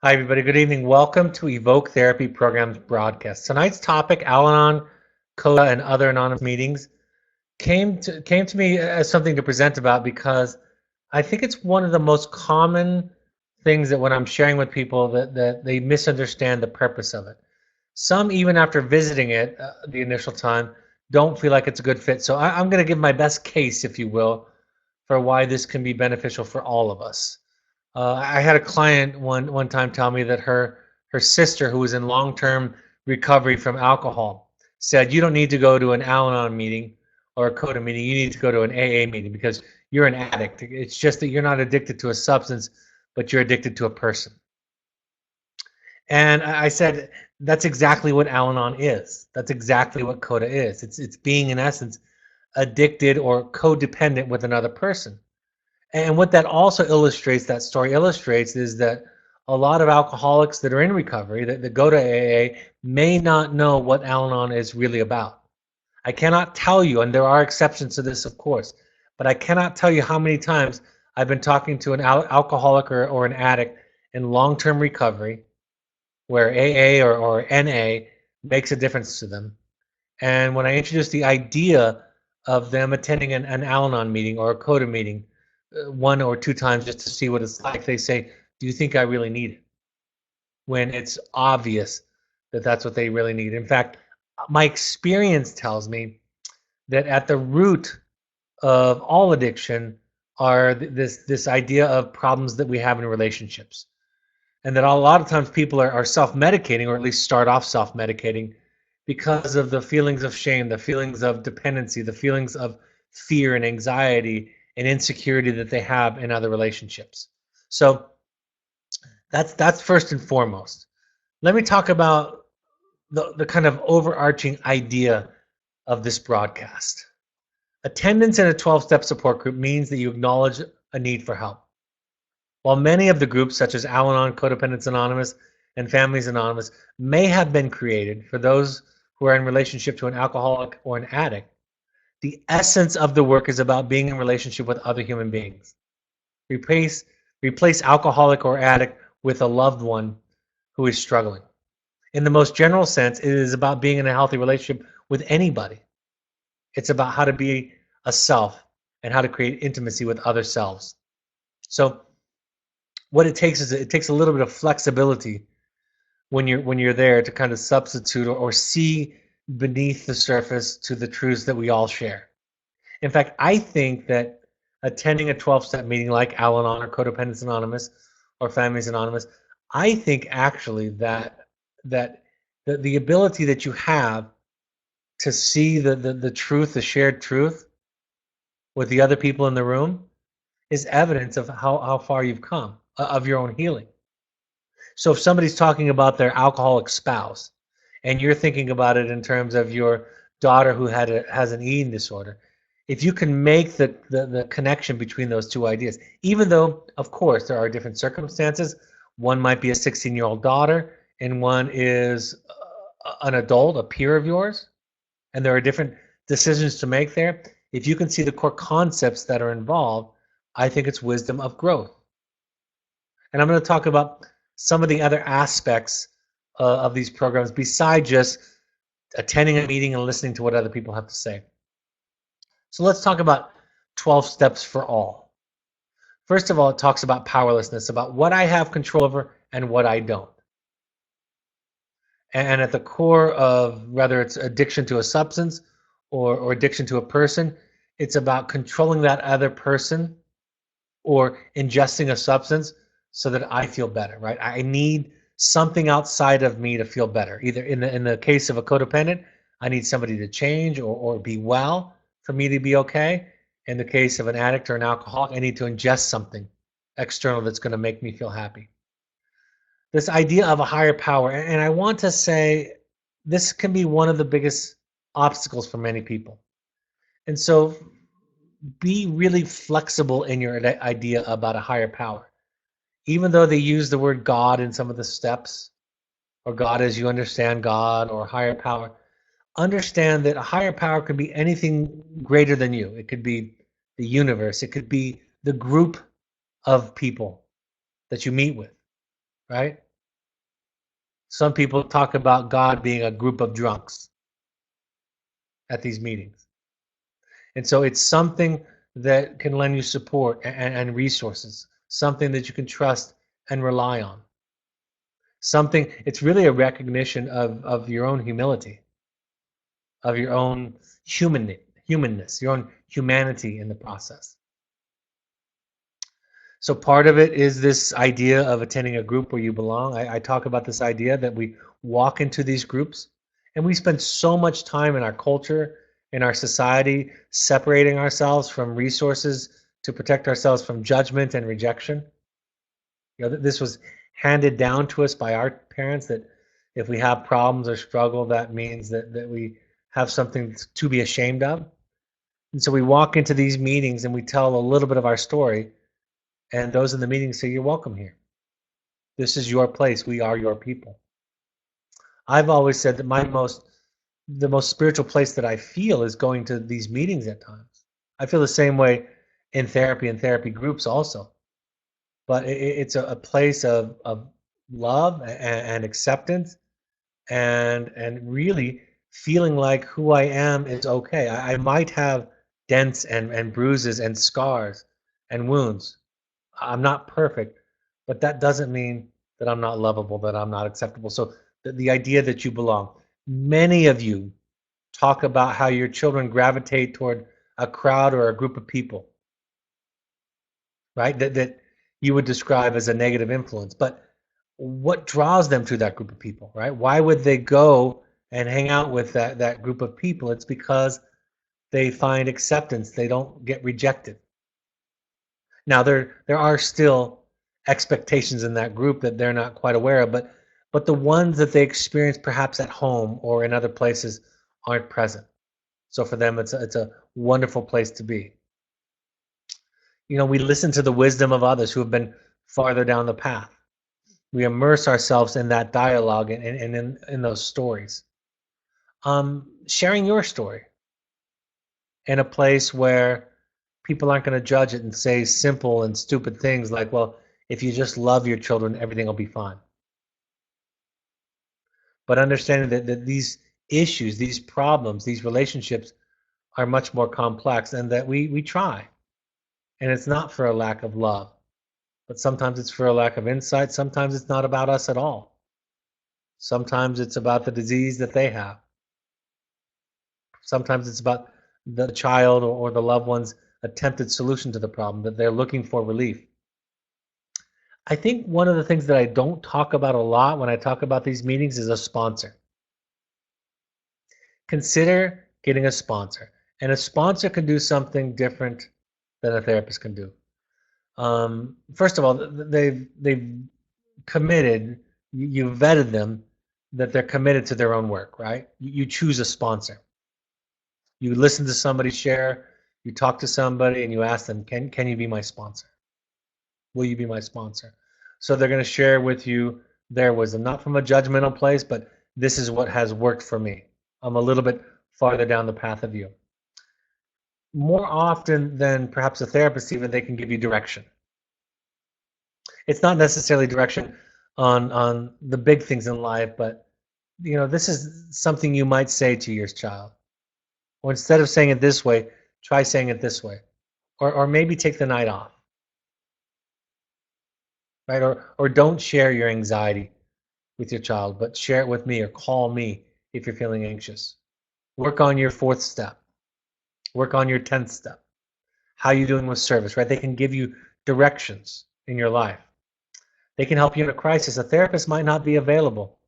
Hi, everybody. Good evening. Welcome to Evoke Therapy Programs broadcast. Tonight's topic, Al-Anon, Coda, and other anonymous meetings, came to me as something to present about because I think it's one of the most common things that when I'm sharing with people that they misunderstand the purpose of it. Some, even after visiting it the initial time, don't feel like it's a good fit. So I'm going to give my best case, if you will, for why this can be beneficial for all of us. I had a client one time tell me that her sister, who was in long-term recovery from alcohol, said, "You don't need to go to an Al-Anon meeting or a Coda meeting. You need to go to an AA meeting because you're an addict. It's just that you're not addicted to a substance, but you're addicted to a person." And I said, "That's exactly what Al-Anon is. That's exactly what Coda is. It's being, in essence, addicted or codependent with another person." And what that also illustrates, that story illustrates, is that a lot of alcoholics that are in recovery, that go to AA, may not know what Al-Anon is really about. I cannot tell you, and there are exceptions to this, of course, but I cannot tell you how many times I've been talking to an alcoholic or an addict in long-term recovery where AA or NA makes a difference to them. And when I introduce the idea of them attending an Al-Anon meeting or a Coda meeting, one or two times just to see what it's like, they say, "Do you think I really need it?" When it's obvious that that's what they really need. In fact, my experience tells me that at the root of all addiction are this idea of problems that we have in relationships, and that a lot of times people are self-medicating, or at least start off self-medicating, because of the feelings of shame, the feelings of dependency, the feelings of fear and anxiety and insecurity that they have in other relationships. So that's first and foremost. Let me talk about the kind of overarching idea of this broadcast. Attendance in a 12-step support group means that you acknowledge a need for help. While many of the groups, such as Al-Anon, Codependence Anonymous, and Families Anonymous, may have been created for those who are in relationship to an alcoholic or an addict, the essence of the work is about being in relationship with other human beings. Replace, replace alcoholic or addict with a loved one who is struggling. In the most general sense, it is about being in a healthy relationship with anybody. It's about how to be a self and how to create intimacy with other selves. So what it takes is it takes a little bit of flexibility when you're there to kind of substitute or see beneath the surface to the truths that we all share. In fact, I think that attending a 12-step meeting like Al-Anon or Codependence Anonymous or Families Anonymous, I think actually that the ability that you have to see the truth, the shared truth with the other people in the room is evidence of how far you've come, of your own healing. So if somebody's talking about their alcoholic spouse and you're thinking about it in terms of your daughter who has an eating disorder, if you can make the connection between those two ideas, even though, of course, there are different circumstances, one might be a 16-year-old daughter and one is an adult, a peer of yours, and there are different decisions to make there. If you can see the core concepts that are involved, I think it's wisdom of growth. And I'm going to talk about some of the other aspects of these programs besides just attending a meeting and listening to what other people have to say. So let's talk about 12 steps for all. First of all, it talks about powerlessness, about what I have control over and what I don't. And at the core of whether it's addiction to a substance or addiction to a person, it's about controlling that other person or ingesting a substance so that I feel better, right? I need something outside of me to feel better. Either in the case of a codependent, I need somebody to change or be well for me to be okay. In the case of an addict or an alcoholic, I need to ingest something external that's going to make me feel happy. This idea of a higher power, and I want to say this can be one of the biggest obstacles for many people. And so be really flexible in your idea about a higher power. Even though they use the word God in some of the steps, or God as you understand God, or higher power, understand that a higher power could be anything greater than you. It could be the universe. It could be the group of people that you meet with, right? Some people talk about God being a group of drunks at these meetings. And so it's something that can lend you support and resources, something that you can trust and rely on. Something, it's really a recognition of your own humility, of your own humanness, your own humanity in the process. So part of it is this idea of attending a group where you belong. I talk about this idea that we walk into these groups and we spend so much time in our culture, in our society, separating ourselves from resources to protect ourselves from judgment and rejection. You know, this was handed down to us by our parents that if we have problems or struggle, that means that we have something to be ashamed of. And so we walk into these meetings and we tell a little bit of our story, and those in the meeting say, "You're welcome here. This is your place. We are your people." I've always said that the most spiritual place that I feel is going to these meetings at times. I feel the same way in therapy and therapy groups also. But it's a place of love and acceptance and really feeling like who I am is okay. I might have dents and bruises and scars and wounds. I'm not perfect, but that doesn't mean that I'm not lovable, that I'm not acceptable. So the idea that you belong. Many of you talk about how your children gravitate toward a crowd or a group of people, right? That you would describe as a negative influence. But what draws them to that group of people, right? Why would they go and hang out with that group of people? It's because they find acceptance. They don't get rejected. Now there are still expectations in that group that they're not quite aware of, but the ones that they experience perhaps at home or in other places aren't present. So for them, it's a wonderful place to be. You know, we listen to the wisdom of others who have been farther down the path. We immerse ourselves in that dialogue and in those stories. Sharing your story in a place where people aren't going to judge it and say simple and stupid things like, well, if you just love your children, everything will be fine. But understanding that these issues, these problems, these relationships are much more complex and that we try. And it's not for a lack of love, but sometimes it's for a lack of insight. Sometimes it's not about us at all. Sometimes it's about the disease that they have. Sometimes it's about the child or the loved one's attempted solution to the problem that they're looking for relief. I think one of the things that I don't talk about a lot when I talk about these meetings is a sponsor. Consider getting a sponsor, and a sponsor can do something different than a therapist can do. First of all, they've committed. You vetted them that they're committed to their own work, right? You choose a sponsor. You listen to somebody share. You talk to somebody, and you ask them, "Can you be my sponsor? Will you be my sponsor?" So they're going to share with you their wisdom, not from a judgmental place, but this is what has worked for me. I'm a little bit farther down the path of you. More often than perhaps a therapist, even they can give you direction. It's not necessarily direction on the big things in life, but you know, this is something you might say to your child. Or instead of saying it this way, try saying it this way. Or maybe take the night off, right? Or don't share your anxiety with your child, but share it with me or call me if you're feeling anxious. Work on your fourth step. Work on your 10th step. How are you doing with service, right? They can give you directions in your life. They can help you in a crisis. A therapist might not be available,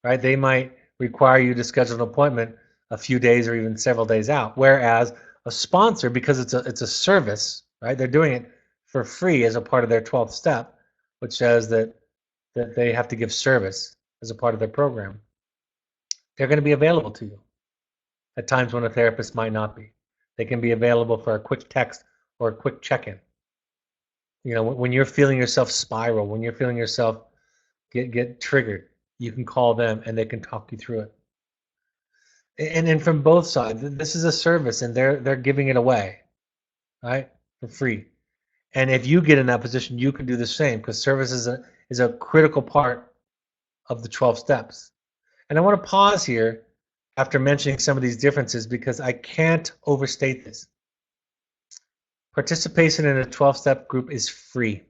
right? They might require you to schedule an appointment a few days or even several days out. Whereas a sponsor, because it's a service, right? They're doing it for free as a part of their 12th step, which says that they have to give service as a part of their program. They're going to be available to you at times when a therapist might not be. They can be available for a quick text or a quick check-in. You know, when you're feeling yourself spiral, when you're feeling yourself get triggered, you can call them and they can talk you through it. And from both sides, this is a service and they're giving it away, right? For free. And if you get in that position, you can do the same because service is a critical part of the 12 steps. And I want to pause here after mentioning some of these differences because I can't overstate this. Participation in a 12-step group is free.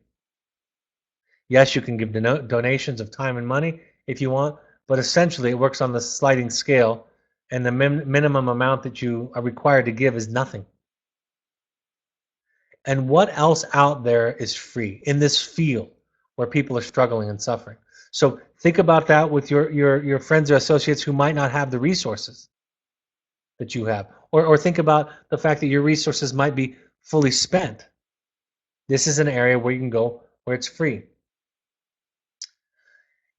Yes, you can give donations of time and money if you want, but essentially it works on the sliding scale, and the minimum amount that you are required to give is nothing. And what else out there is free in this field where people are struggling and suffering? So think about that with your friends or associates who might not have the resources that you have. Or think about the fact that your resources might be fully spent. This is an area where you can go where it's free.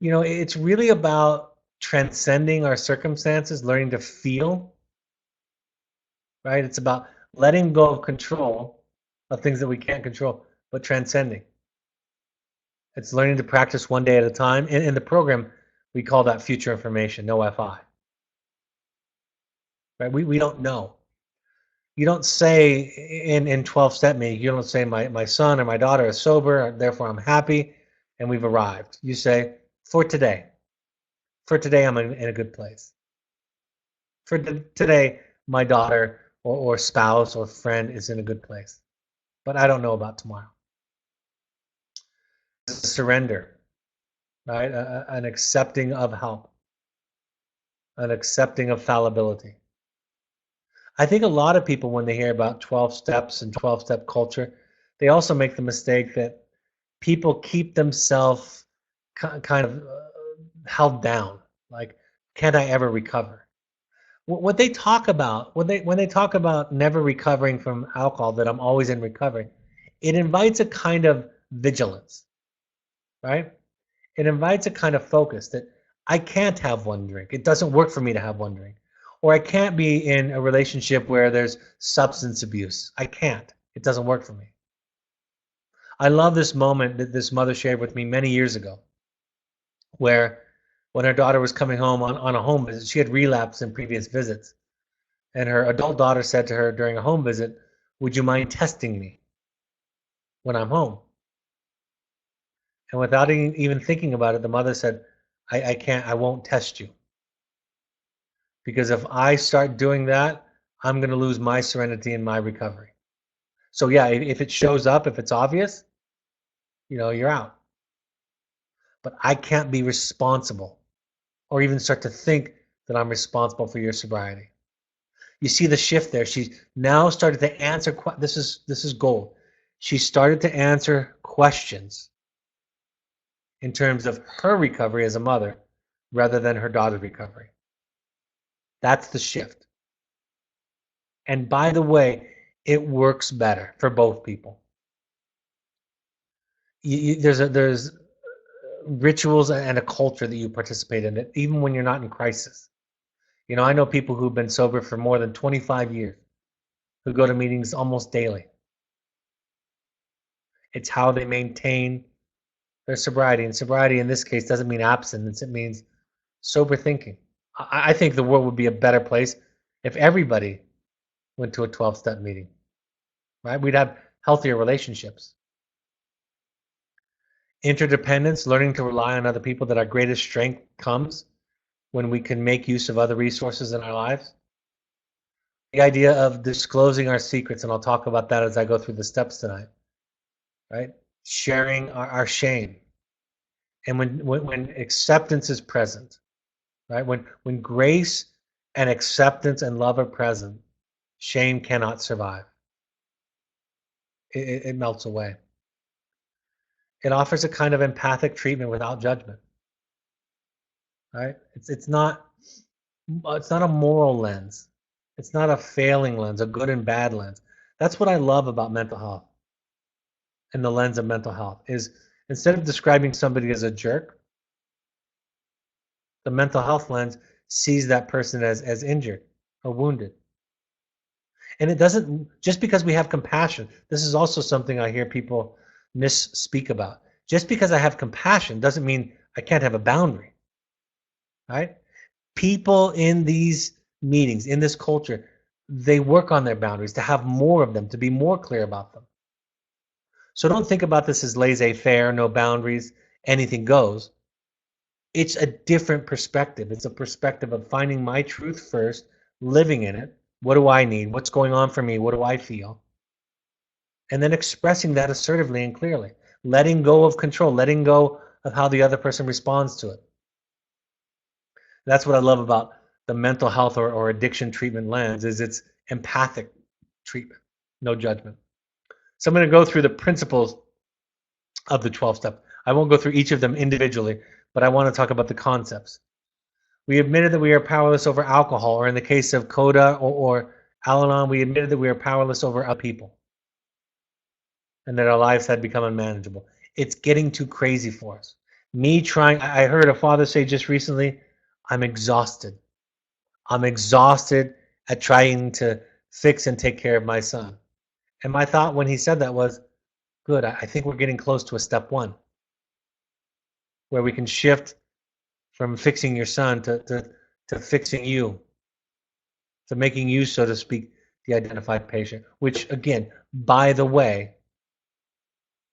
You know, it's really about transcending our circumstances, learning to feel, right? It's about letting go of control of things that we can't control, but transcending. It's learning to practice one day at a time. In the program, we call that future information, no FI. Right? We don't know. You don't say in 12-step meeting, you don't say my son or my daughter is sober, therefore I'm happy and we've arrived. You say, for today I'm in a good place. For today, my daughter or spouse or friend is in a good place. But I don't know about tomorrow. Surrender, right? An accepting of help, an accepting of fallibility. I think a lot of people, when they hear about 12 steps and 12-step culture, they also make the mistake that people keep themselves kind of held down. Like, can't I ever recover? What they talk about, when they talk about never recovering from alcohol, that I'm always in recovery, it invites a kind of vigilance, right? It invites a kind of focus that I can't have one drink. It doesn't work for me to have one drink. Or I can't be in a relationship where there's substance abuse. I can't. It doesn't work for me. I love this moment that this mother shared with me many years ago, where when her daughter was coming home on a home visit, she had relapsed in previous visits. And her adult daughter said to her during a home visit, "Would you mind testing me when I'm home?" And without even thinking about it, the mother said, I can't, I won't test you. Because if I start doing that, I'm going to lose my serenity and my recovery. So yeah, if it shows up, if it's obvious, you're out. But I can't be responsible or even start to think that I'm responsible for your sobriety. You see the shift there. She now started to answer. This is gold. She started to answer questions in terms of her recovery as a mother rather than her daughter's recovery. That's the shift. And by the way, it works better for both people. There's rituals and a culture that you participate in it, even when you're not in crisis. I know people who've been sober for more than 25 years who go to meetings almost daily. It's how they maintain their sobriety. And sobriety in this case doesn't mean abstinence, it means sober thinking. I think the world would be a better place if everybody went to a 12-step meeting, right? We'd have healthier relationships. Interdependence, learning to rely on other people, that our greatest strength comes when we can make use of other resources in our lives. The idea of disclosing our secrets, and I'll talk about that as I go through the steps tonight, right? Sharing our shame. And when acceptance is present, right? When grace and acceptance and love are present, shame cannot survive. It melts away. It offers a kind of empathic treatment without judgment, right? It's not a moral lens. It's not a failing lens, a good and bad lens. That's what I love about mental health and the lens of mental health is instead of describing somebody as a jerk, the mental health lens sees that person as injured or wounded. And it doesn't, just because we have compassion, this is also something I hear people misspeak about. Just because I have compassion doesn't mean I can't have a boundary, right? People in these meetings, in this culture, they work on their boundaries to have more of them, to be more clear about them. So don't think about this as laissez-faire, no boundaries, anything goes. It's a different perspective. It's a perspective of finding my truth first, living in it. What do I need? What's going on for me? What do I feel? And then expressing that assertively and clearly. Letting go of control, letting go of how the other person responds to it. That's what I love about the mental health or addiction treatment lens is it's empathic treatment, no judgment. So I'm going to go through the principles of the 12 step. I won't go through each of them individually, but I want to talk about the concepts. We admitted that we are powerless over alcohol, or in the case of Coda or Al-Anon, we admitted that we are powerless over other people and that our lives had become unmanageable. It's getting too crazy for us. I heard a father say just recently, I'm exhausted. I'm exhausted at trying to fix and take care of my son. And my thought when he said that was, good, I think we're getting close to a step one where we can shift from fixing your son to fixing you, to making you, so to speak, the identified patient, which again, by the way,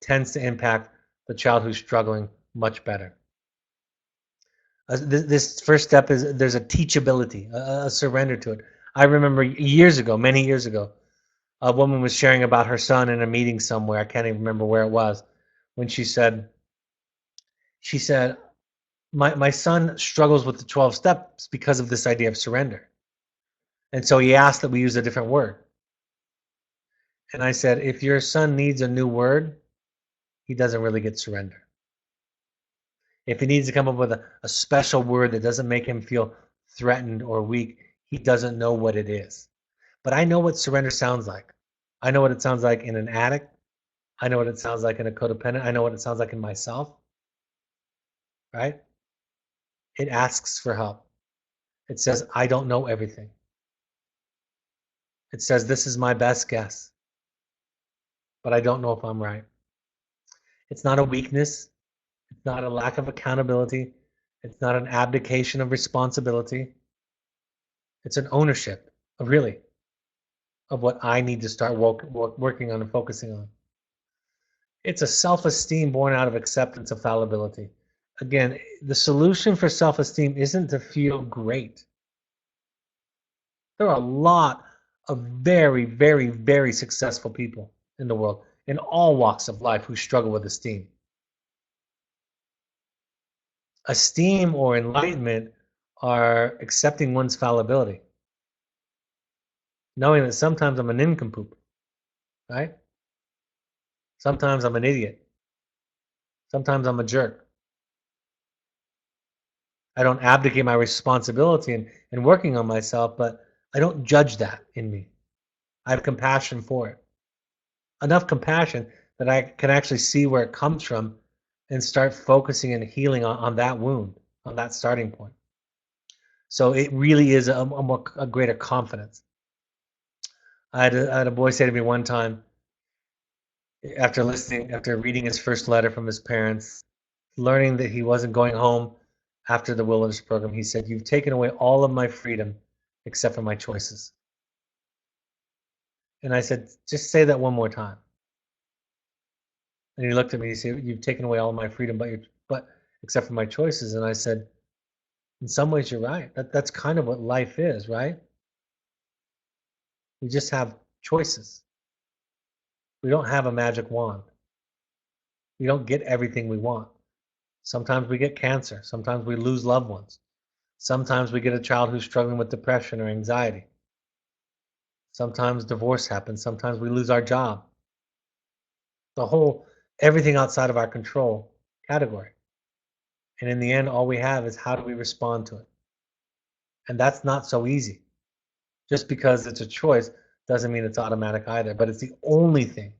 tends to impact the child who's struggling much better. This first step is there's a teachability, a surrender to it. I remember years ago, many years ago, a woman was sharing about her son in a meeting somewhere. I can't even remember where it was, when she said, my son struggles with the 12 steps because of this idea of surrender. And so he asked that we use a different word. And I said, if your son needs a new word, he doesn't really get surrender. If he needs to come up with a special word that doesn't make him feel threatened or weak, he doesn't know what it is. But I know what surrender sounds like. I know what it sounds like in an addict. I know what it sounds like in a codependent. I know what it sounds like in myself, right? It asks for help. It says, I don't know everything. It says, this is my best guess, but I don't know if I'm right. It's not a weakness. It's not a lack of accountability. It's not an abdication of responsibility. It's an ownership of really of what I need to start working on and focusing on. It's a self-esteem born out of acceptance of fallibility. Again, the solution for self-esteem isn't to feel great. There are a lot of very, very, very successful people in the world in all walks of life who struggle with esteem. Esteem or enlightenment are accepting one's fallibility, knowing that sometimes I'm a nincompoop, right? Sometimes I'm an idiot. Sometimes I'm a jerk. I don't abdicate my responsibility in working on myself, but I don't judge that in me. I have compassion for it. Enough compassion that I can actually see where it comes from and start focusing and healing on that wound, on that starting point. So it really is a greater confidence. I had a boy say to me one time, after reading his first letter from his parents, learning that he wasn't going home after the wilderness program, he said, "You've taken away all of my freedom except for my choices." And I said, "Just say that one more time." And he looked at me, he said, "You've taken away all of my freedom, but except for my choices." And I said, "In some ways, you're right. That's kind of what life is, right? We just have choices. We don't have a magic wand. We don't get everything we want. Sometimes we get cancer. Sometimes we lose loved ones. Sometimes we get a child who's struggling with depression or anxiety. Sometimes divorce happens. Sometimes we lose our job. The whole everything outside of our control category. And in the end, all we have is how do we respond to it? And that's not so easy. Just because it's a choice doesn't mean it's automatic either, but it's the only thing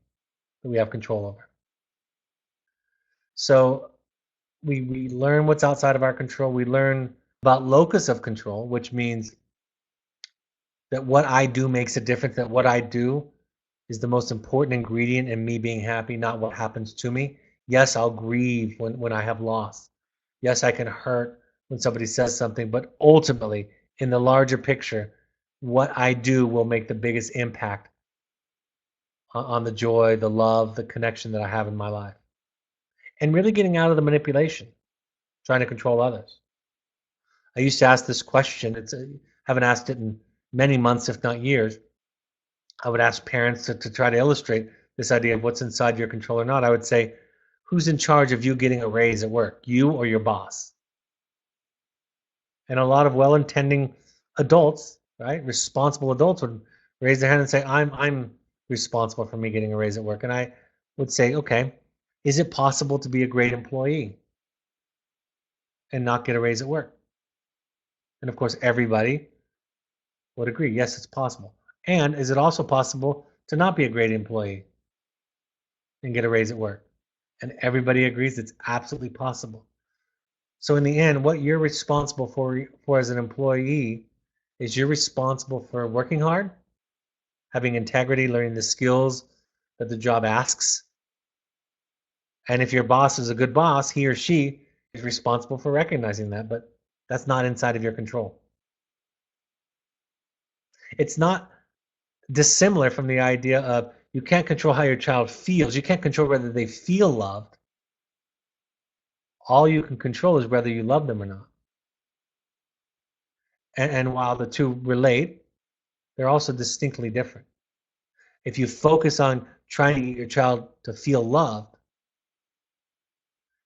that we have control over. So we learn what's outside of our control. We learn about locus of control, which means that what I do makes a difference, that what I do is the most important ingredient in me being happy, not what happens to me. Yes, I'll grieve when I have loss. Yes, I can hurt when somebody says something, but ultimately, in the larger picture, what I do will make the biggest impact on the joy, the love, the connection that I have in my life. And really getting out of the manipulation. trying to control others. I used to ask this question. Haven't asked it in many months, if not years. I would ask parents to try to illustrate this idea of what's inside your control or not. I would say, who's in charge of you getting a raise at work, you or your boss? And a lot of well-intending adults, right, responsible adults would raise their hand and say, I'm responsible for me getting a raise at work. And I would say, okay, is it possible to be a great employee and not get a raise at work? And of course, everybody would agree, yes, it's possible. And is it also possible to not be a great employee and get a raise at work? And everybody agrees it's absolutely possible. So in the end, what you're responsible for as an employee is you're responsible for working hard, having integrity, learning the skills that the job asks. And if your boss is a good boss, he or she is responsible for recognizing that, but that's not inside of your control. It's not dissimilar from the idea of you can't control how your child feels. You can't control whether they feel loved. All you can control is whether you love them or not. And while the two relate, they're also distinctly different. If you focus on trying to get your child to feel loved,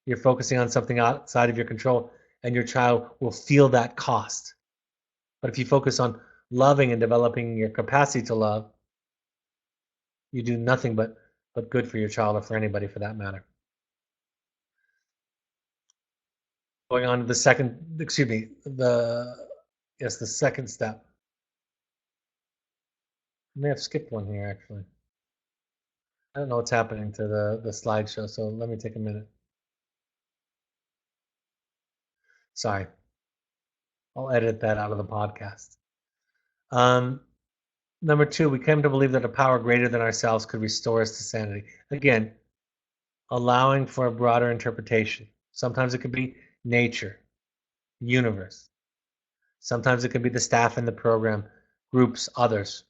you're focusing on something outside of your control, and your child will feel that cost. But if you focus on loving and developing your capacity to love, you do nothing but good for your child, or for anybody for that matter. Going on to the second, excuse me, the second step. I may have skipped one here, actually. I don't know what's happening to the slideshow, so let me take a minute. Sorry. I'll edit that out of the podcast. Number two, we came to believe that a power greater than ourselves could restore us to sanity. Again, allowing for a broader interpretation. Sometimes it could be nature, universe. Sometimes it could be the staff in the program, groups, others.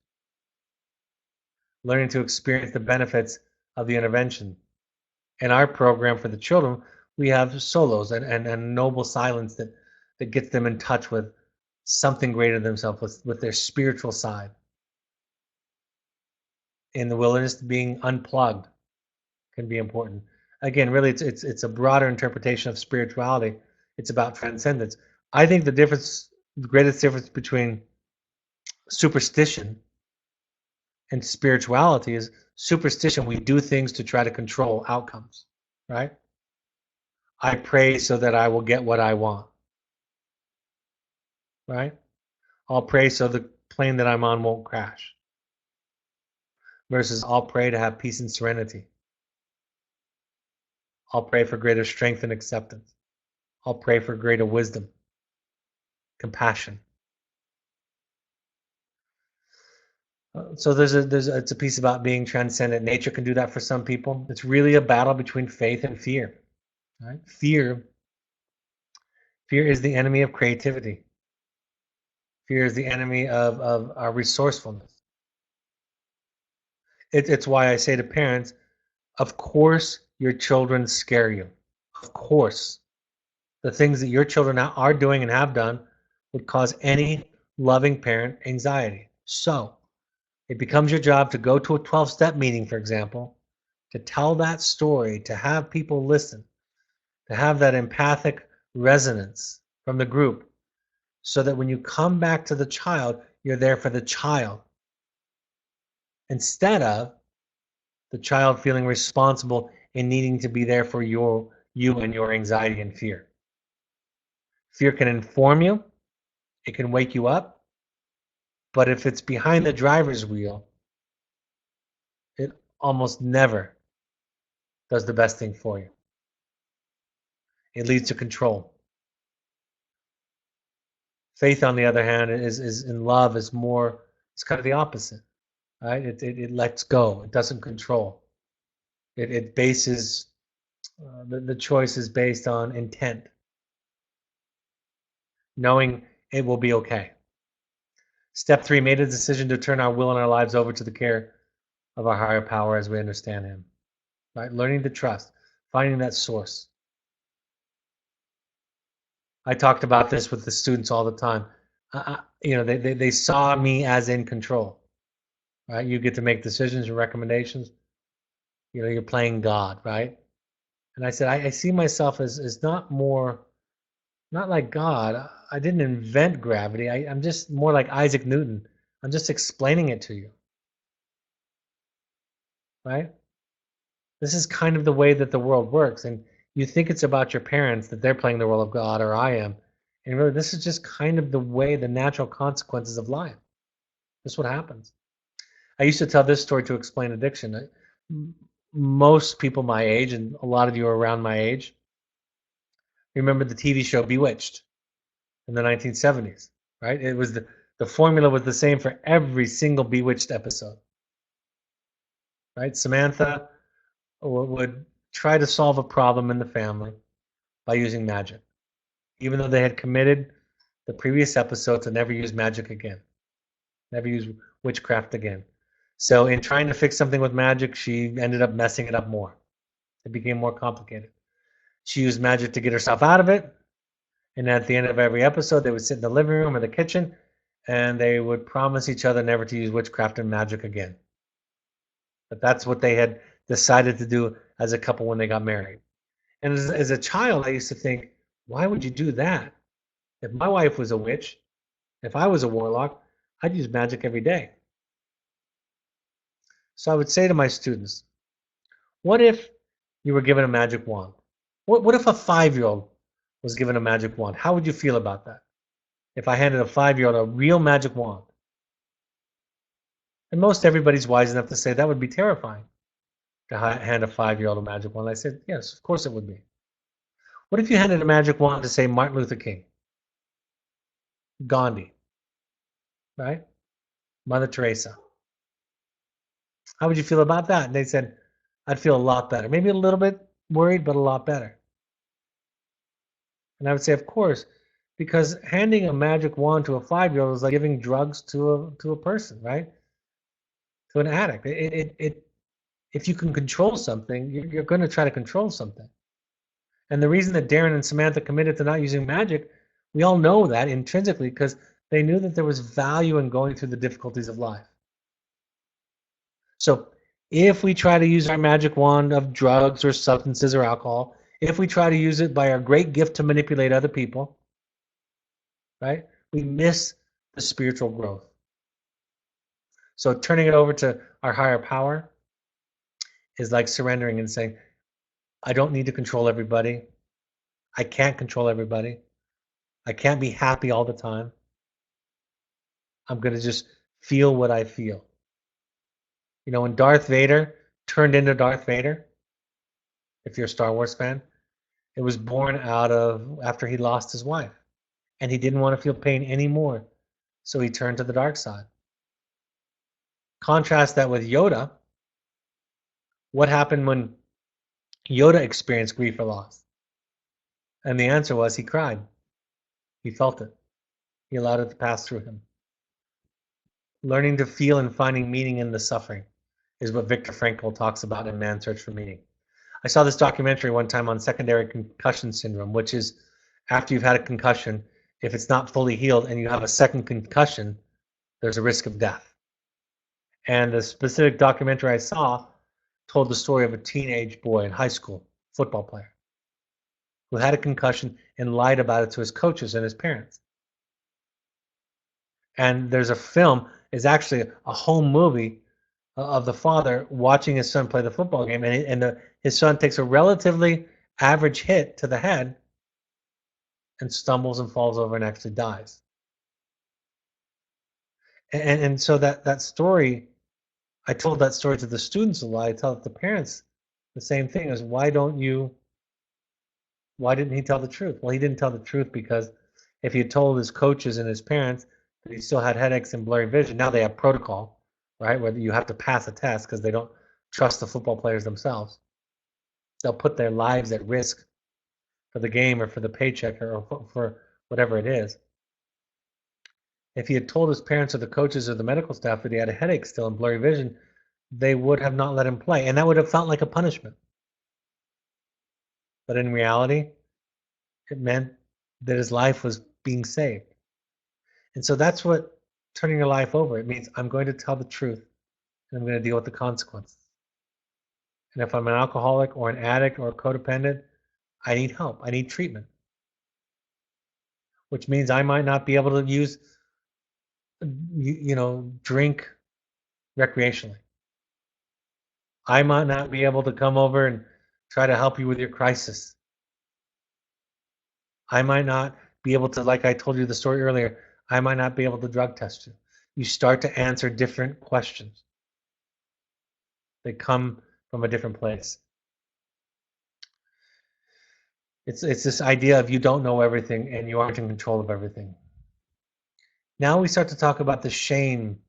Learning to experience the benefits of the intervention. In our program for the children, we have solos and noble silence that gets them in touch with something greater than themselves, with their spiritual side. In the wilderness, being unplugged can be important. Again, really, it's a broader interpretation of spirituality. It's about transcendence. I think the greatest difference between superstition and spirituality is superstition. We do things to try to control outcomes, right? I pray so that I will get what I want, right? I'll pray so the plane that I'm on won't crash. Versus I'll pray to have peace and serenity. I'll pray for greater strength and acceptance. I'll pray for greater wisdom, compassion. So it's a piece about being transcendent. Nature can do that for some people. It's really a battle between faith and fear. Right? Fear is the enemy of creativity. Fear is the enemy of our resourcefulness. It's why I say to parents, of course your children scare you. Of course. The things that your children are doing and have done would cause any loving parent anxiety. So it becomes your job to go to a 12-step meeting, for example, to tell that story, to have people listen, to have that empathic resonance from the group, so that when you come back to the child, you're there for the child, instead of the child feeling responsible and needing to be there for you and your anxiety and fear. Fear can inform you, it can wake you up, but if it's behind the driver's wheel, it almost never does the best thing for you. It leads to control. Faith, on the other hand, is in love is more. It's kind of the opposite, right? It lets go. It doesn't control. It bases the choice is based on intent, knowing it will be okay. Step three: made a decision to turn our will and our lives over to the care of our higher power as we understand Him. Right? Learning to trust, finding that source. I talked about this with the students all the time. They saw me as in control, right? You get to make decisions and recommendations. You're playing God, right? And I said, I see myself as not like God. I didn't invent gravity. I'm just more like Isaac Newton. I'm just explaining it to you, right? This is kind of the way that the world works. And you think it's about your parents, that they're playing the role of God, or I am. And really, this is just kind of the way, the natural consequences of life. This is what happens. I used to tell this story to explain addiction. Most people my age, and a lot of you are around my age, remember the TV show Bewitched in the 1970s, right? It was the formula was the same for every single Bewitched episode, right? Samantha would try to solve a problem in the family by using magic, even though they had committed the previous episode to never use magic again, never use witchcraft again. So in trying to fix something with magic, she ended up messing it up more. It became more complicated. She used magic to get herself out of it. And at the end of every episode, they would sit in the living room or the kitchen and they would promise each other never to use witchcraft and magic again. But that's what they had decided to do as a couple when they got married. And as a child, I used to think, why would you do that? If my wife was a witch, if I was a warlock, I'd use magic every day. So I would say to my students, what if you were given a magic wand? What if a 5-year-old was given a magic wand? How would you feel about that? If I handed a 5-year-old a real magic wand? And most everybody's wise enough to say that would be terrifying to hand a 5-year-old a magic wand. I said, yes, of course it would be. What if you handed a magic wand to, say, Martin Luther King, Gandhi, right? Mother Teresa? How would you feel about that? And they said, I'd feel a lot better. Maybe a little bit worried, but a lot better. And I would say, of course, because handing a magic wand to a 5-year-old is like giving drugs to a person, right? To an addict. If you can control something, you're going to try to control something. And the reason that Darren and Samantha committed to not using magic, we all know that intrinsically because they knew that there was value in going through the difficulties of life. So if we try to use our magic wand of drugs or substances or alcohol, if we try to use it by our great gift to manipulate other people, right, we miss the spiritual growth. So turning it over to our higher power is like surrendering and saying, I don't need to control everybody. I can't control everybody. I can't be happy all the time. I'm going to just feel what I feel. When Darth Vader turned into Darth Vader, if you're a Star Wars fan, it was born out of after he lost his wife. And he didn't want to feel pain anymore. So he turned to the dark side. Contrast that with Yoda. What happened when Yoda experienced grief or loss? And the answer was he cried. He felt it. He allowed it to pass through him. Learning to feel and finding meaning in the suffering is what Viktor Frankl talks about in Man's Search for Meaning. I saw this documentary one time on secondary concussion syndrome, which is after you've had a concussion, if it's not fully healed and you have a second concussion, there's a risk of death. And the specific documentary I saw told the story of a teenage boy in high school, football player, who had a concussion and lied about it to his coaches and his parents. And there's a film, it's actually a home movie of the father watching his son play the football game, and his son takes a relatively average hit to the head and stumbles and falls over and actually dies. And so that story, I told that story to the students a lot. I tell the parents the same thing, is why didn't he tell the truth? Well, he didn't tell the truth because if he had told his coaches and his parents that he still had headaches and blurry vision, now they have protocol, right, where you have to pass a test because they don't trust the football players themselves. They'll put their lives at risk for the game or for the paycheck or for whatever it is. If he had told his parents or the coaches or the medical staff that he had a headache still and blurry vision, they would have not let him play, and that would have felt like a punishment. But in reality, it meant that his life was being saved. And so that's what turning your life over. It means I'm going to tell the truth and I'm going to deal with the consequences. And if I'm an alcoholic or an addict or a codependent, I need help. I need treatment, which means I might not be able to use, drink recreationally. I might not be able to come over and try to help you with your crisis. I might not be able to, like I told you the story earlier, I might not be able to drug test you. You start to answer different questions. They come from a different place. It's this idea of you don't know everything and you aren't in control of everything. Now we start to talk about the shame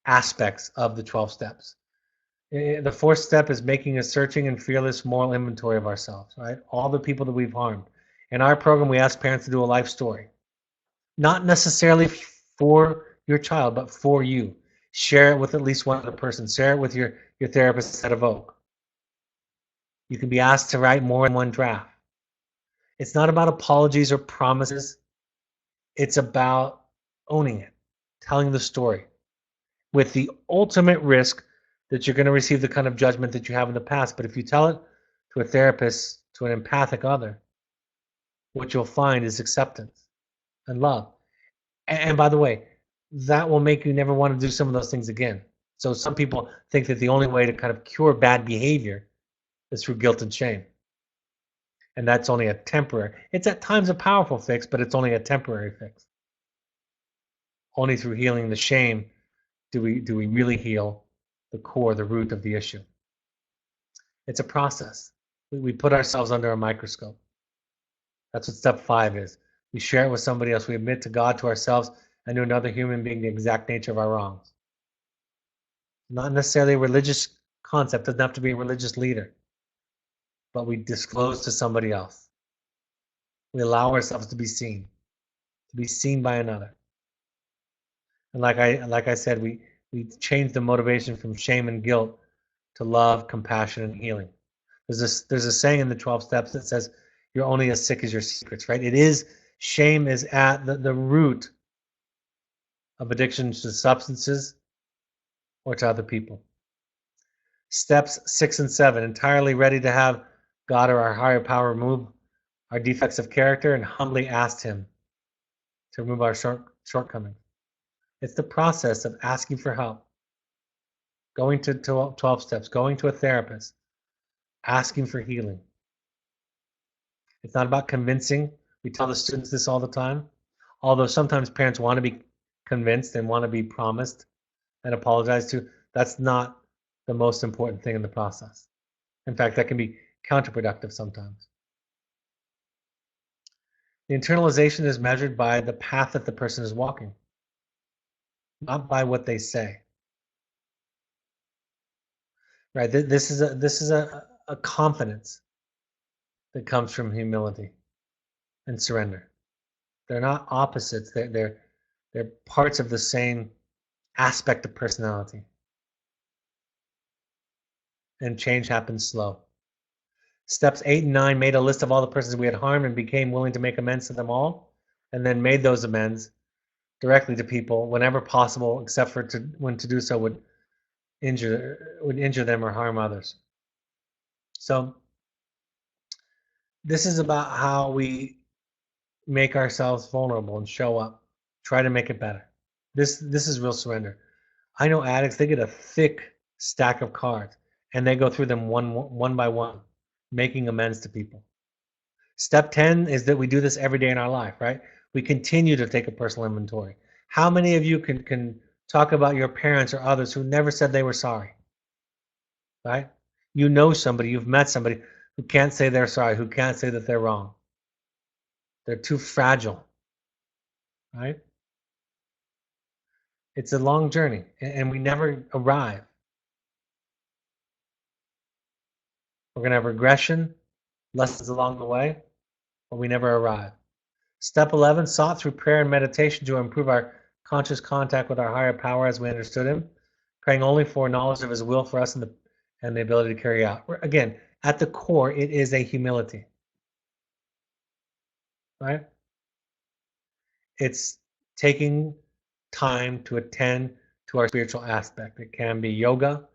aspects of the 12 steps. The fourth step is making a searching and fearless moral inventory of ourselves, right? All the people that we've harmed. In our program, we ask parents to do a life story. Not necessarily for your child, but for you. Share it with at least one other person. Share it with your therapist instead of Oak. You can be asked to write more than one draft. It's not about apologies or promises. It's about owning it, telling the story, with the ultimate risk that you're going to receive the kind of judgment that you have in the past. But if you tell it to a therapist, to an empathic other, what you'll find is acceptance and love. And by the way, that will make you never want to do some of those things again. So some people think that the only way to kind of cure bad behavior is through guilt and shame. And that's only a temporary, it's at times a powerful fix, but it's only a temporary fix. Only through healing the shame do we really heal the core, the root of the issue. It's a process. We put ourselves under a microscope. That's what step 5 is. We share it with somebody else. We admit to God, to ourselves, and to another human being the exact nature of our wrongs. Not necessarily a religious concept, doesn't have to be a religious leader, but we disclose to somebody else. We allow ourselves to be seen by another. And like I said, we change the motivation from shame and guilt to love, compassion, and healing. There's a saying in the 12 steps that says, you're only as sick as your secrets, right? Shame is at the root of addiction to substances or to other people. Steps 6 and 7, entirely ready to have God or our higher power remove our defects of character and humbly ask Him to remove our shortcomings. It's the process of asking for help, going to 12 steps, going to a therapist, asking for healing. It's not about convincing. We tell the students this all the time. Although sometimes parents want to be convinced and want to be promised and apologized to, that's not the most important thing in the process. In fact, that can be counterproductive sometimes. The internalization is measured by the path that the person is walking, not by what they say. Right? This is a confidence that comes from humility and surrender. They're not opposites. They're parts of the same aspect of personality. And change happens slow. Steps 8 and 9 made a list of all the persons we had harmed and became willing to make amends to them all, and then made those amends directly to people whenever possible, except for when to do so would injure them or harm others. So this is about how we make ourselves vulnerable and show up, try to make it better. This is real surrender. I know addicts, they get a thick stack of cards and they go through them one by one, making amends to people. Step 10 is that we do this every day in our life, right? We continue to take a personal inventory. How many of you can talk about your parents or others who never said they were sorry, right? You know somebody, you've met somebody who can't say they're sorry, who can't say that they're wrong. They're too fragile, right? It's a long journey, and we never arrive. We're going to have regression, lessons along the way, but we never arrive. Step 11, sought through prayer and meditation to improve our conscious contact with our higher power as we understood Him, praying only for knowledge of His will for us and the ability to carry out. Again, at the core, it is a humility, right? It's taking time to attend to our spiritual aspect. It can be yoga,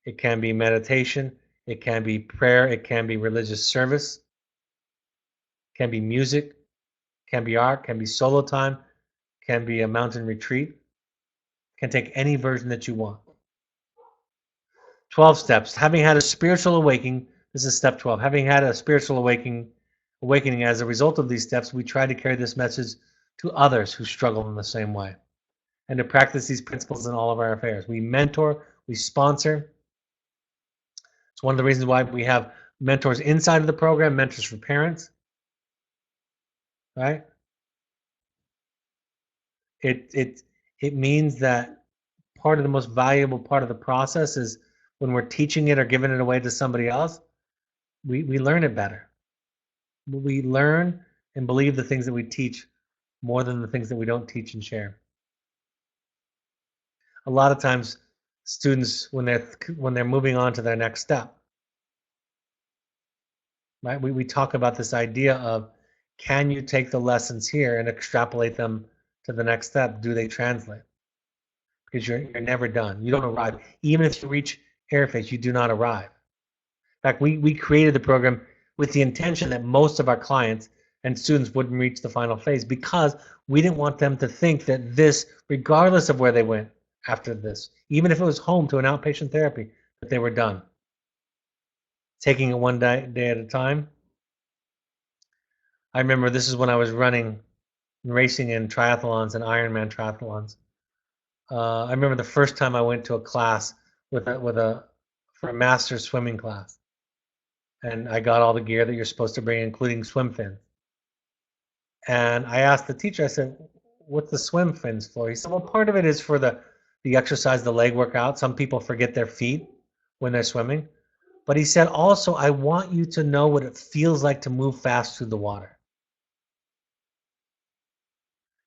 it can be meditation, it can be prayer, it can be religious service, it can be music, it can be art, it can be solo time, it can be a mountain retreat. It can take any version that you want. 12 steps. Having had a spiritual awakening, this is step 12. Having had a spiritual awakening as a result of these steps, we try to carry this message to others who struggle in the same way and to practice these principles in all of our affairs. We mentor, we sponsor. It's one of the reasons why we have mentors inside of the program, mentors for parents, right? It means that part of the most valuable part of the process is when we're teaching it or giving it away to somebody else, we learn it better. We learn and believe the things that we teach more than the things that we don't teach and share. A lot of times students when they're moving on to their next step, right? We talk about this idea of, can you take the lessons here and extrapolate them to the next step? Do they translate? Because you're never done. You don't arrive. Even if you reach airface, you do not arrive. In fact, we created the program with the intention that most of our clients and students wouldn't reach the final phase, because we didn't want them to think that this, regardless of where they went after this, even if it was home to an outpatient therapy, that they were done. Taking it one day at a time. I remember this is when I was running and racing in triathlons and Ironman triathlons. I remember the first time I went to a class for a master's swimming class, and I got all the gear that you're supposed to bring, including swim fins. And I asked the teacher, I said, "What's the swim fins for?" He said, "Well, part of it is for the exercise, the leg workout. Some people forget their feet when they're swimming." But he said, "Also, I want you to know what it feels like to move fast through the water.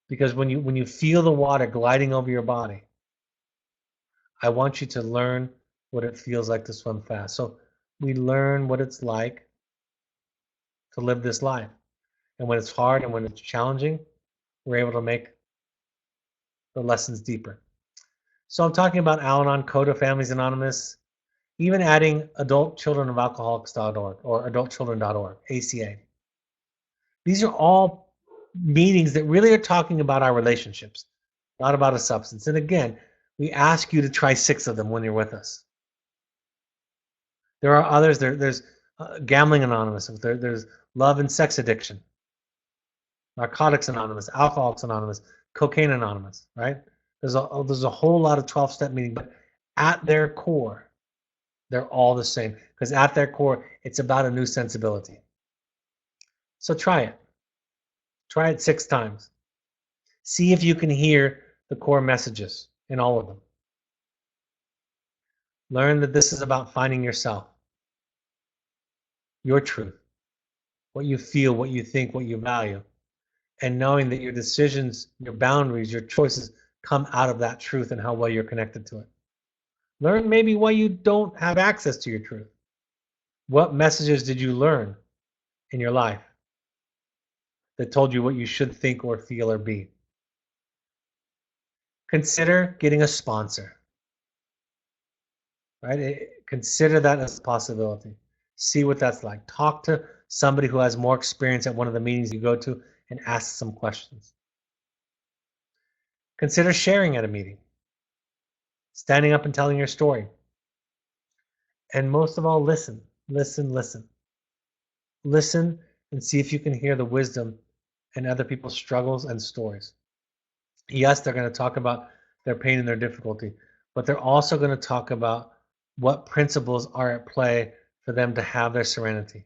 Because when you feel the water gliding over your body, I want you to learn what it feels like to swim fast." So we learn what it's like to live this life. And when it's hard and when it's challenging, we're able to make the lessons deeper. So I'm talking about Al-Anon, Coda, Families Anonymous, even adding adultchildrenofalcoholics.org or adultchildren.org, ACA. These are all meetings that really are talking about our relationships, not about a substance. And again, we ask you to try 6 of them when you're with us. There are others. There's Gambling Anonymous. There's Love and Sex Addiction, Narcotics Anonymous, Alcoholics Anonymous, Cocaine Anonymous, right? There's a whole lot of 12-step meetings, but at their core, they're all the same, because at their core, it's about a new sensibility. So try it. Try it 6 times. See if you can hear the core messages in all of them. Learn that this is about finding yourself, your truth, what you feel, what you think, what you value, and knowing that your decisions, your boundaries, your choices come out of that truth and how well you're connected to it. Learn maybe why you don't have access to your truth. What messages did you learn in your life that told you what you should think or feel or be? Consider getting a sponsor, right? Consider that as a possibility. See what that's like. Talk to somebody who has more experience at one of the meetings you go to and ask some questions. Consider sharing at a meeting, standing up and telling your story. And most of all, listen, listen, listen. Listen and see if you can hear the wisdom in other people's struggles and stories. Yes, they're going to talk about their pain and their difficulty, but they're also going to talk about what principles are at play for them to have their serenity.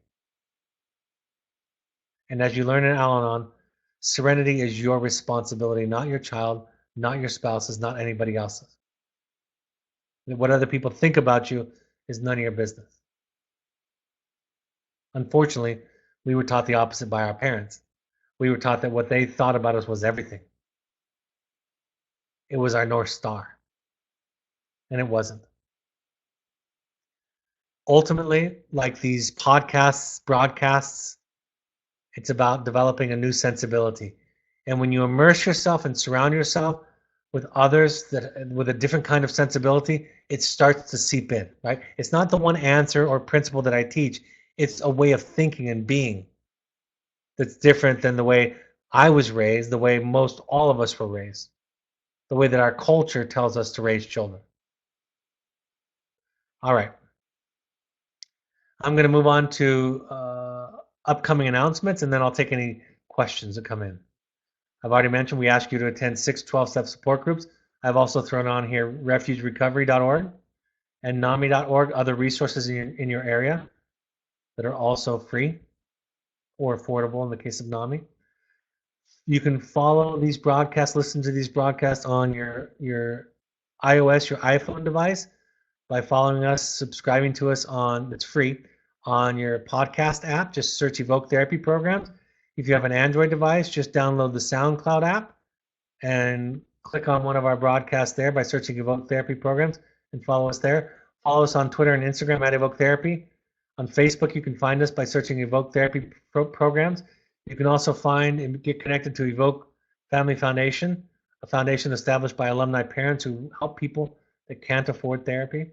And as you learn in Al-Anon, serenity is your responsibility, not your child, not your spouse's, not anybody else's. What other people think about you is none of your business. Unfortunately, we were taught the opposite by our parents. We were taught that what they thought about us was everything. It was our North Star, and it wasn't. Ultimately, like these podcasts, broadcasts, it's about developing a new sensibility. And when you immerse yourself and surround yourself with others that with a different kind of sensibility, it starts to seep in, right? It's not the one answer or principle that I teach. It's a way of thinking and being that's different than the way I was raised, the way most all of us were raised, the way that our culture tells us to raise children. All right. I'm going to move on to upcoming announcements, and then I'll take any questions that come in. I've already mentioned we ask you to attend 6 12-step support groups. I've also thrown on here refugerecovery.org and NAMI.org, other resources in your area that are also free or affordable in the case of NAMI. You can follow these broadcasts, listen to these broadcasts on your iOS, your iPhone device by following us, subscribing to us on, it's free, on your podcast app. Just search Evoke Therapy Programs. If you have an Android device, just download the SoundCloud app and click on one of our broadcasts there by searching Evoke Therapy Programs and follow us there. Follow us on Twitter and Instagram at Evoke Therapy. On Facebook, you can find us by searching Evoke Therapy Programs. You can also find and get connected to Evoke Family Foundation, a foundation established by alumni parents who help people that can't afford therapy.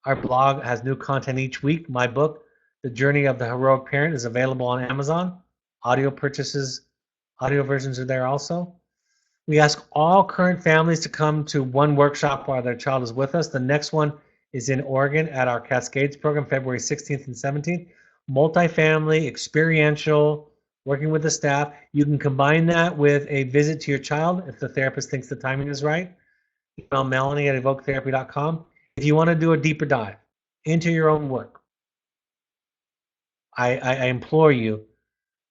Our blog has new content each week. My book, The Journey of the Heroic Parent, is available on Amazon. Audio purchases, audio versions are there also. We ask all current families to come to one workshop while their child is with us. The next one is in Oregon at our Cascades program, February 16th and 17th. Multifamily, experiential, working with the staff. You can combine that with a visit to your child if the therapist thinks the timing is right. Email Melanie at evoketherapy.com. If you want to do a deeper dive into your own work, I implore you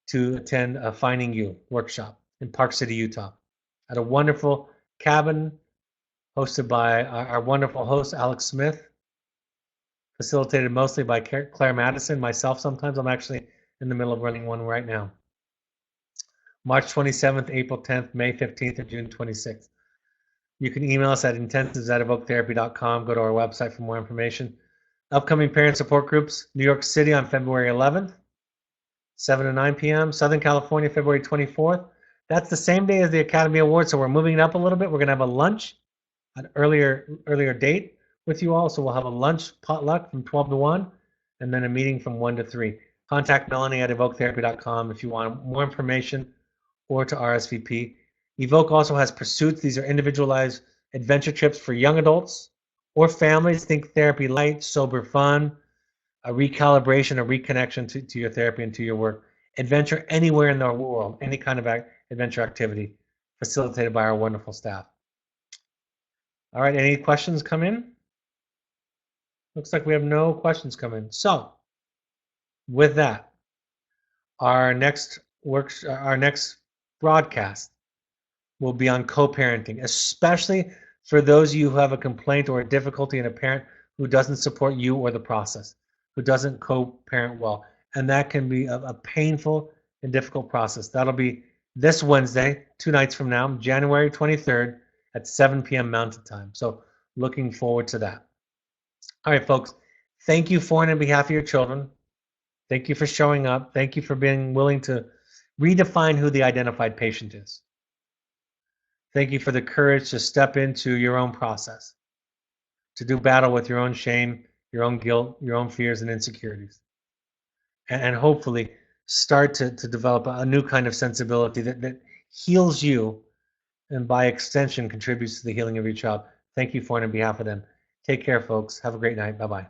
to attend a Finding You workshop in Park City, Utah, at a wonderful cabin hosted by our wonderful host, Alex Smith, facilitated mostly by Claire Madison, myself sometimes. I'm actually in the middle of running one right now. March 27th, April 10th, May 15th, and June 26th. You can email us at intensives@evoketherapy.com. Go to our website for more information. Upcoming parent support groups, New York City on February 11th, 7 to 9 p.m. Southern California, February 24th. That's the same day as the Academy Awards, so we're moving it up a little bit. We're going to have a lunch, an earlier date with you all. So we'll have a lunch potluck from 12 to 1, and then a meeting from 1 to 3. Contact Melanie at evoketherapy.com if you want more information or to RSVP. Evoke also has pursuits. These are individualized adventure trips for young adults or families. Think therapy light, sober fun, a recalibration, a reconnection to your therapy and to your work. Adventure anywhere in the world, any kind of adventure activity facilitated by our wonderful staff. All right, any questions come in? Looks like we have no questions come in. So, with that, our next broadcast will be on co-parenting, especially for those of you who have a complaint or a difficulty in a parent who doesn't support you or the process, who doesn't co-parent well. And that can be a painful and difficult process. That'll be this Wednesday, 2 nights from now, January 23rd at 7 p.m. Mountain Time. So looking forward to that. All right, folks, thank you for and on behalf of your children. Thank you for showing up. Thank you for being willing to redefine who the identified patient is. Thank you for the courage to step into your own process, to do battle with your own shame, your own guilt, your own fears and insecurities, and hopefully start to develop a new kind of sensibility that heals you and by extension contributes to the healing of your child. Thank you for and on behalf of them. Take care, folks. Have a great night. Bye-bye.